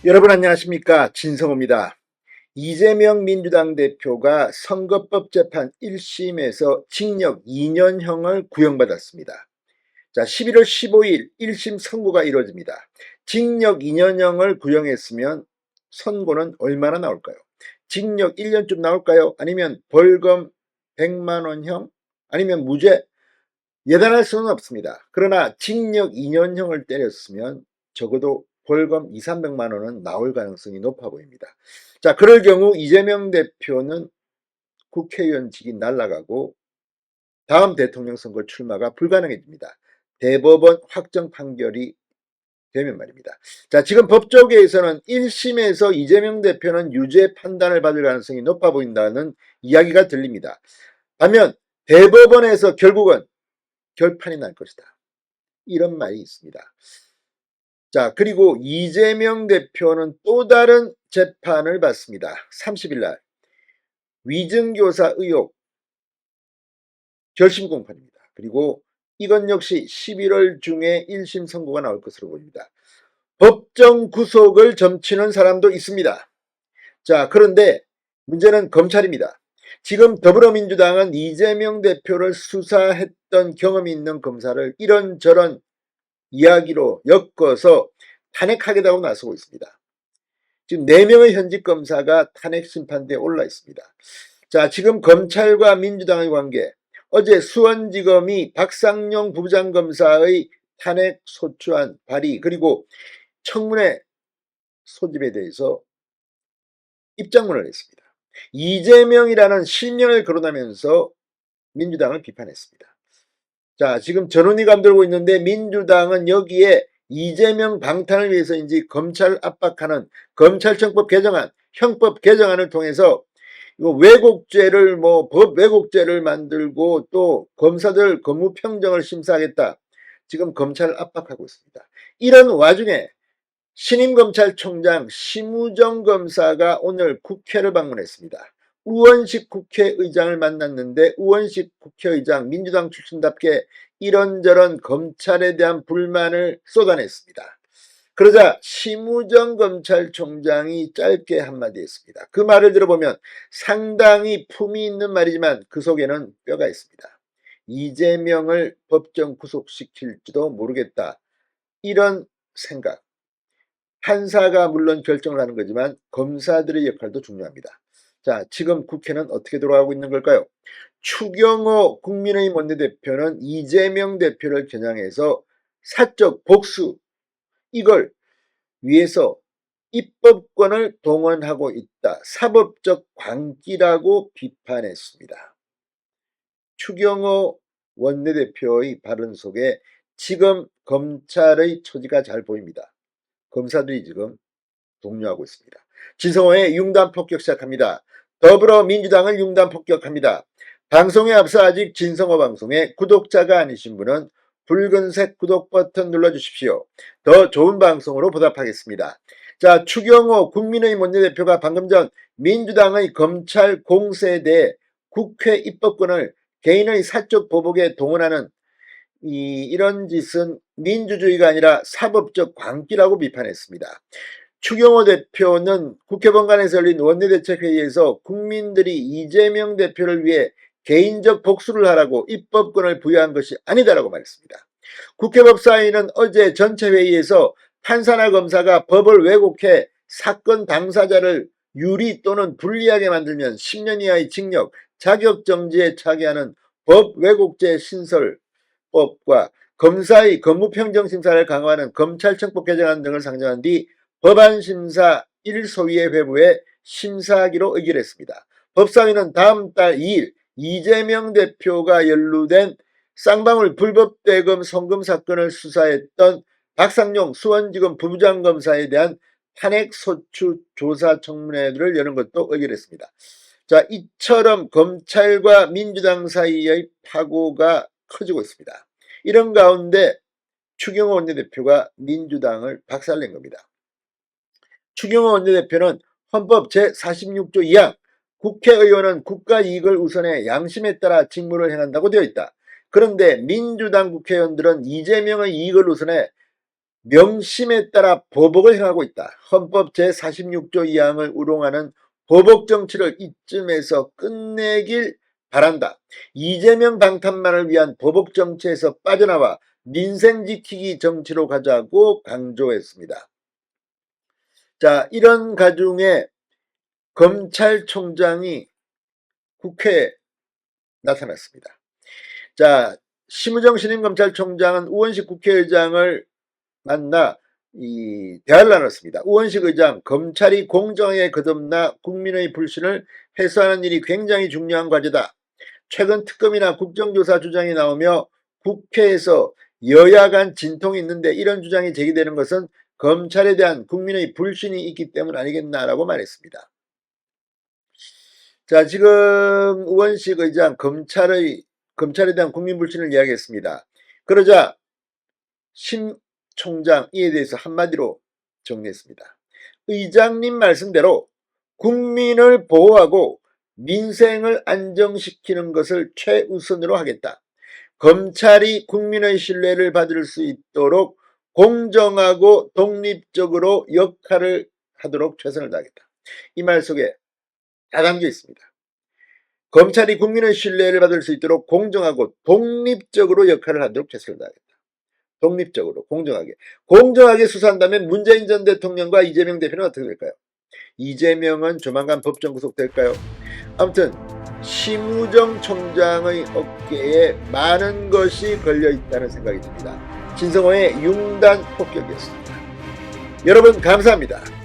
여러분 안녕하십니까, 진성호입니다. 이재명 민주당 대표가 선거법 재판 1심에서 징역 2년형을 구형받았습니다. 자, 11월 15일 1심 선고가 이루어집니다. 징역 2년형을 구형했으면 선고는 얼마나 나올까요? 징역 1년쯤 나올까요? 아니면 벌금 100만 원형? 아니면 무죄? 예단할 수는 없습니다. 그러나 징역 2년형을 때렸으면 적어도 벌금 2, 300만 원은 나올 가능성이 높아 보입니다. 자, 그럴 경우 이재명 대표는 국회의원직이 날아가고 다음 대통령 선거 출마가 불가능해집니다. 대법원 확정 판결이 되면 말입니다. 자, 지금 법조계에서는 1심에서 이재명 대표는 유죄 판단을 받을 가능성이 높아 보인다는 이야기가 들립니다. 반면 대법원에서 결국은 결판이 날 것이다, 이런 말이 있습니다. 자, 그리고 이재명 대표는 또 다른 재판을 받습니다. 30일 날 위증교사 의혹 결심 공판입니다. 그리고 이건 역시 11월 중에 1심 선고가 나올 것으로 보입니다. 법정 구속을 점치는 사람도 있습니다. 자, 그런데 문제는 검찰입니다. 지금 더불어민주당은 이재명 대표를 수사했던 경험이 있는 검사를 이런저런 이야기로 엮어서 탄핵하겠다고 나서고 있습니다. 지금 4명의 현직 검사가 탄핵 심판대에 올라 있습니다. 자, 지금 검찰과 민주당의 관계, 어제 수원지검이 박상용 부장검사의 탄핵 소추안 발의 그리고 청문회 소집에 대해서 입장문을 냈습니다. 이재명이라는 실명을 거론하면서 민주당을 비판했습니다. 자, 지금 전원이 감돌고 있는데 민주당은 여기에 이재명 방탄을 위해서인지 검찰 압박하는 검찰청법 개정안, 형법 개정안을 통해서 이거 왜곡죄를 법 왜곡죄를 만들고 또 검사들 건무평정을 심사하겠다, 지금 검찰을 압박하고 있습니다. 이런 와중에 신임검찰총장 심우정 검사가 오늘 국회를 방문했습니다. 우원식 국회의장을 만났는데 우원식 국회의장 민주당 출신답게 이런저런 검찰에 대한 불만을 쏟아냈습니다. 그러자 심우정 검찰총장이 짧게 한마디 했습니다. 그 말을 들어보면 상당히 품이 있는 말이지만 그 속에는 뼈가 있습니다. 이재명을 법정 구속시킬지도 모르겠다, 이런 생각. 판사가 물론 결정을 하는 거지만 검사들의 역할도 중요합니다. 자, 지금 국회는 어떻게 돌아가고 있는 걸까요? 추경호 국민의힘 원내대표는 이재명 대표를 겨냥해서 사적 복수, 이걸 위해서 입법권을 동원하고 있다, 사법적 광기라고 비판했습니다. 추경호 원내대표의 발언 속에 지금 검찰의 처지가 잘 보입니다. 검사들이 지금 독려하고 있습니다. 진성호의 융단 폭격 시작합니다. 더불어민주당을 융단 폭격합니다. 방송에 앞서 아직 진성호 방송에 구독자가 아니신 분은 붉은색 구독 버튼 눌러주십시오. 더 좋은 방송으로 보답하겠습니다. 자, 추경호 국민의힘 원내대표가 방금 전 민주당의 검찰 공세에 대해 국회 입법권을 개인의 사적 보복에 동원하는 이런 짓은 민주주의가 아니라 사법적 광기라고 비판했습니다. 추경호 대표는 국회 본관에서 열린 원내대책회의에서 국민들이 이재명 대표를 위해 개인적 복수를 하라고 입법권을 부여한 것이 아니다라고 말했습니다. 국회 법사위는 어제 전체 회의에서 판사나 검사가 법을 왜곡해 사건 당사자를 유리 또는 불리하게 만들면 10년 이하의 징역, 자격정지에 차기하는 법 왜곡죄 신설법과 검사의 건무평정심사를 강화하는 검찰청법 개정안 등을 상정한 뒤 법안심사 1소위의 회부에 심사하기로 의결했습니다. 법사위는 다음 달 2일 이재명 대표가 연루된 쌍방울 불법대금 송금 사건을 수사했던 박상용 수원지검 부부장검사에 대한 탄핵소추 조사 청문회를 여는 것도 의결했습니다. 자, 이처럼 검찰과 민주당 사이의 파고가 커지고 있습니다. 이런 가운데 추경호 원내대표가 민주당을 박살낸 겁니다. 추경호 원내대표는 헌법 제46조 2항 국회의원은 국가이익을 우선해 양심에 따라 직무를 행한다고 되어 있다. 그런데 민주당 국회의원들은 이재명의 이익을 우선해 명심에 따라 보복을 행하고 있다. 헌법 제46조 2항을 우롱하는 보복 정치를 이쯤에서 끝내길 바란다. 이재명 방탄만을 위한 보복 정치에서 빠져나와 민생 지키기 정치로 가자고 강조했습니다. 자, 이런 가중에 검찰총장이 국회에 나타났습니다. 자, 심우정 신임 검찰총장은 우원식 국회의장을 만나 대화를 나눴습니다. 우원식 의장, 검찰이 공정하게 거듭나 국민의 불신을 해소하는 일이 굉장히 중요한 과제다. 최근 특검이나 국정조사 주장이 나오며 국회에서 여야 간 진통이 있는데 이런 주장이 제기되는 것은 검찰에 대한 국민의 불신이 있기 때문 아니겠나라고 말했습니다. 자, 지금 우원식 의장 검찰에 대한 국민 불신을 이야기했습니다. 그러자 심 총장 이에 대해서 한마디로 정리했습니다. 의장님 말씀대로 국민을 보호하고 민생을 안정시키는 것을 최우선으로 하겠다. 검찰이 국민의 신뢰를 받을 수 있도록 공정하고 독립적으로 역할을 하도록 최선을 다하겠다. 이 말 속에 다 담겨 있습니다. 검찰이 국민의 신뢰를 받을 수 있도록 공정하고 독립적으로 역할을 하도록 최선을 다하겠다. 독립적으로 공정하게 수사한다면 문재인 전 대통령과 이재명 대표는 어떻게 될까요? 이재명은 조만간 법정 구속될까요? 아무튼 심우정 총장의 어깨에 많은 것이 걸려있다는 생각이 듭니다. 진성호의 융단 폭격이었습니다. 여러분 감사합니다.